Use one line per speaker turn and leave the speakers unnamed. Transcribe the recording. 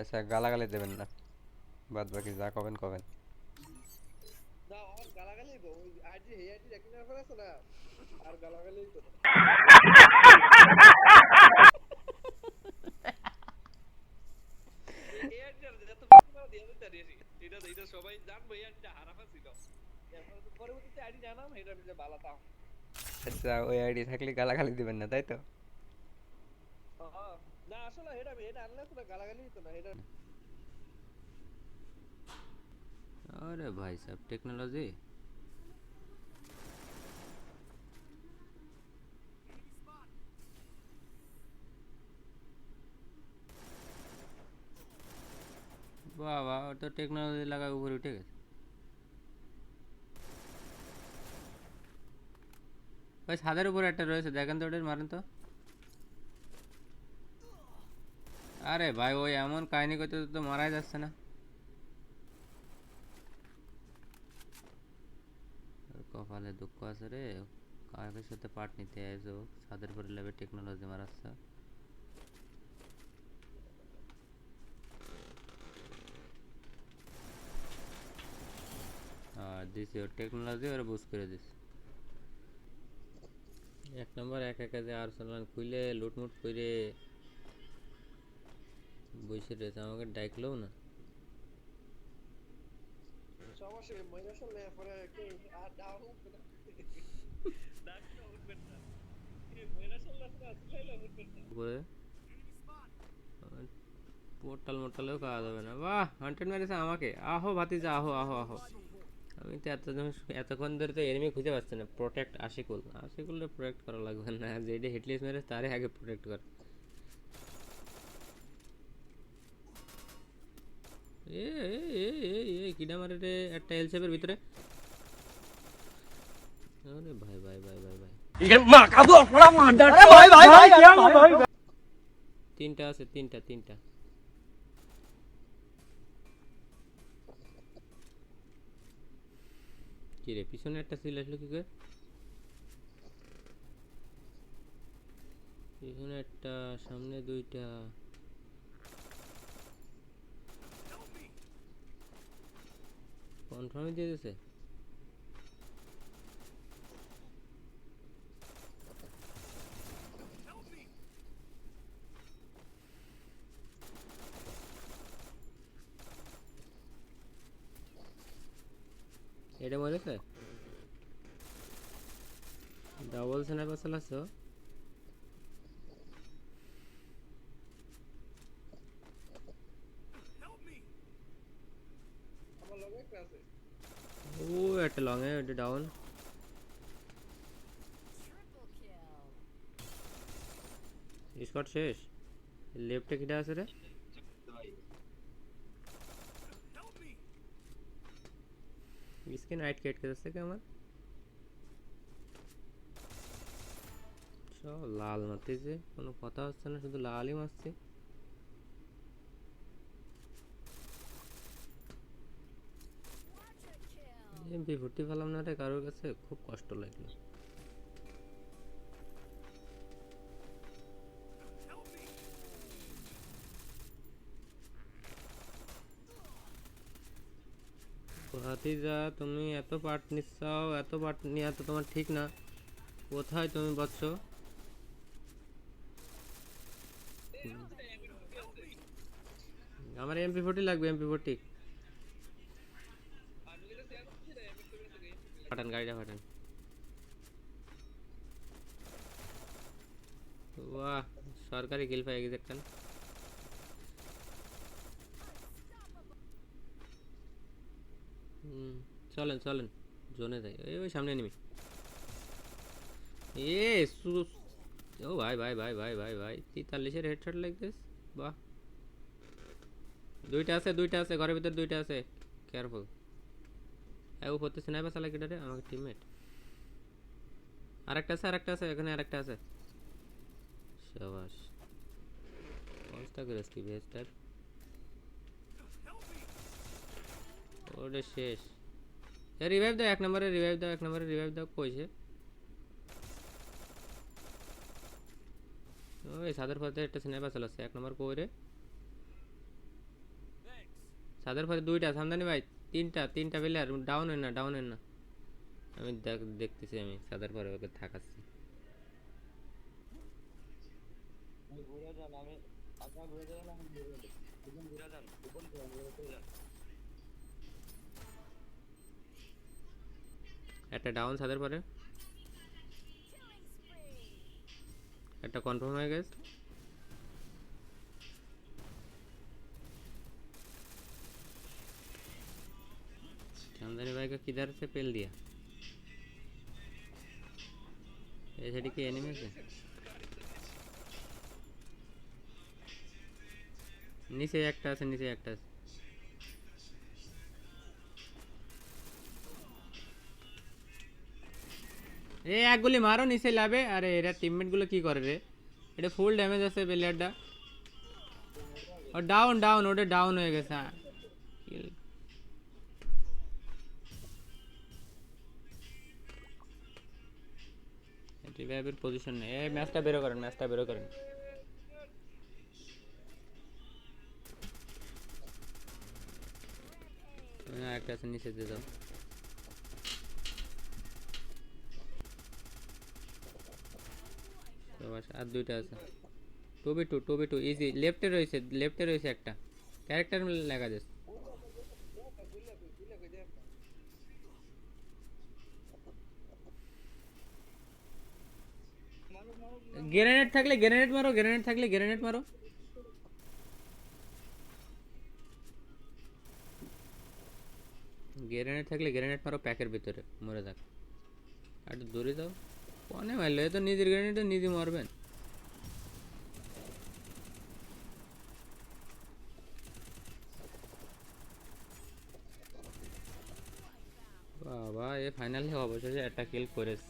আচ্ছা গালাগালি দেবেন না, বাদ বাকি যা কবেন কবেন।
না আমার গালাগালি তো ওই আইডি হে আইডি একই নাম্বার আছে না আর গালাগালি তো না এই আইডিটা যত পরিমাণ দিয়ে দিতে দিয়েছি এটা এটা সবাই জানবো এই আইডিটা হারাফা ছিল এরপর তো পরবর্তীতে আইডি জানাম এটা মিলে বালাতাম
আচ্ছা ওই আইডি থাকলে গালাগালি দিবেন না তাই তো?
হ্যাঁ না আসলে এটা আমি এটা আনলে তো গালাগালি তো না এটা
अरे भाई साहब टेक्नोलॉजी। वाह वाह, और तो टेक्नोलॉजी लगा ऊपर उठे गए भाई। ছাদের উপরে একটা রয়েছে, দেখেন তো, ওটা মারেন তো। আরে ভাই ওই এমন কাহিনী করতে তো মারাই যাচ্ছে না। কপালে দুঃখ আছে রে, কাকের সাথে পাট নিতে আইসো, ছাদের উপরে লেবে টেকনোলজি মারাচ্ছে। আর দিছি ওর টেকনোলজি, ওরা বুঝ করে দিস। এক নম্বর এক একা যে আর্সেনাল খুলে লুটমুট করে বসে রয়েছে, আমাকে ডাকলেও না।
সমস্যা মহিলা শুনলে পরে একটু আর ডাউন উঠবে না ডাকটা উঠবে না মহিলা শুনলে আসলে উঠবে না
উপরে পোর্টাল মোর্টালেও খাওয়া যাবে না। বাহ, হান্টেড মেরেছে আমাকে। আহো ভাতিজা, আহো আহো আহো। আমি তো এতক্ষণ ধরে তো এনিমি খুঁজে পাচ্ছি না। প্রোটেক্ট আশিকুল, আশিকুলটা প্রোটেক্ট করা লাগবে না, যেটা হেডলিস মেরে তারে আগে প্রোটেক্ট কর। এ এ এ এ এ কিডা মারে রে একটা এল শেপের ভিতরে। আরে ভাই ভাই ভাই ভাই ভাই,
ये माँ का वो बड़ा मांडा अरे भाई भाई भाई क्या भाई
তিনটা আছে, তিনটা তিনটা। কি রে, পিছনে একটা সিল আসলো কি করে? পিছনে একটা, সামনে দুইটা। কনফার্মই দিয়ে দিছে। এটা মরেছে। ডাবল স্নাইপার চালাচ্ছ।
আমার লগে একটা আছে
ও একটা লং এ, ওটা ডাউন। স্কট শেষ। লেফটে কিটা আছে রে? স্কিন রাইট কেট কে যাচ্ছে কি আমার? সব লাল মারতেছে, কোনো কথা হচ্ছে না, শুধু লালই মারছে। এমপি ফুটি পেলাম না রে কারোর কাছে, খুব কষ্ট লাগলো। ভাতিজা তুমি এত পার্ট নিচ্ছাও, এত পার্ট নেওয়া তো তোমার ঠিক না। কোথায় তুমি বচ্চ? আমার এমপি ফোর্টি লাগবে, এমপি ফোর্টি।
আমি যেটা শেয়ার করছি না এমএক্স এর কাছে
ফাটান গাড়িটা ফাটান। বাহ, সরকারি কিল পাই গেছে একটা। চলেন চলেন, জোনে যাই। এই ওই সামনে নিবি। এ ও ভাই ভাই ভাই ভাই ভাই ভাই, 43-এর হেডশট লাগতেস। বাহ, দুইটা আছে, দুইটা আছে ঘরের ভিতর, দুইটা আছে। কেয়ারফুল। ও করতে স্নাইপার চালা কিটারে, আমাকে টিমমেট। আরেকটা আছে, আরেকটা আছে এখানে, আরেকটা আছে। শাবাশ, অবস্থা করেছ কি ভেস্টার। ওরে শেষ। রিভাইভ দাও, এক নম্বরে রিভাইভ দাও, এক নম্বরে রিভাইভ দাও। কইছে ওই সাদের পথে একটা স্নাইপার চালাচ্ছে, এক নম্বর কই রে? ছাদের পরে দুইটা সামদানি ভাই, তিনটা তিনটা প্লেয়ার, ডাউন হয় না, ডাউন হয় না। আমি দেখতেছি, আমি ছাদের পরে ওকে থাকাচ্ছি।
ঘুরে যান, আমি আপনার ঘুরে যাবেন, আমি ঘুরে যাবো। দুজন ঘুরে যান, দুজন ঘুরে যান।
একটা ডাউন ছাদের পরে, একটা কনফার্ম হয়ে গেছে। चांदनी भाई का किधर से पेल दिया? ऐसे डी के एनिमी से नीचे একটা আছে, নিচে একটা আছে। এ এক গুলি মারো নিচে লাবে। আরে এরা টিমমেট গুলো কি করে রে? এটা ফুল ড্যামেজ আছে প্লেয়ারটা। ও ডাউন ডাউন, ওটা ডাউন হয়ে গেছে। কিল রিভাইভের পজিশন নেই। এই ম্যাচটা বের করেন, ম্যাচটা বের করেন। একটা আছে নিচে দিয়ে দাও। তো বাস আর দুইটা আছে। 2v2 2v2 easy. লেফটে রয়েছে একটা ক্যারেক্টার লেখা যাচ্ছে। গ্রেনেড থাকলে গ্রেনেড মারো, গ্রেনেড থাকলে গ্রেনেড মারো। গ্রেনেড থাকলে গ্রেনেড মারো, প্যাকের ভিতরে মরে যাক। আর একটু দূরে যাও। কোনে মারলো? এ তো নিজের গ্রেনেডে নিজে মারবেন। বাবা, এ ফাইনালি অবশেষে একটা কিল করেছে।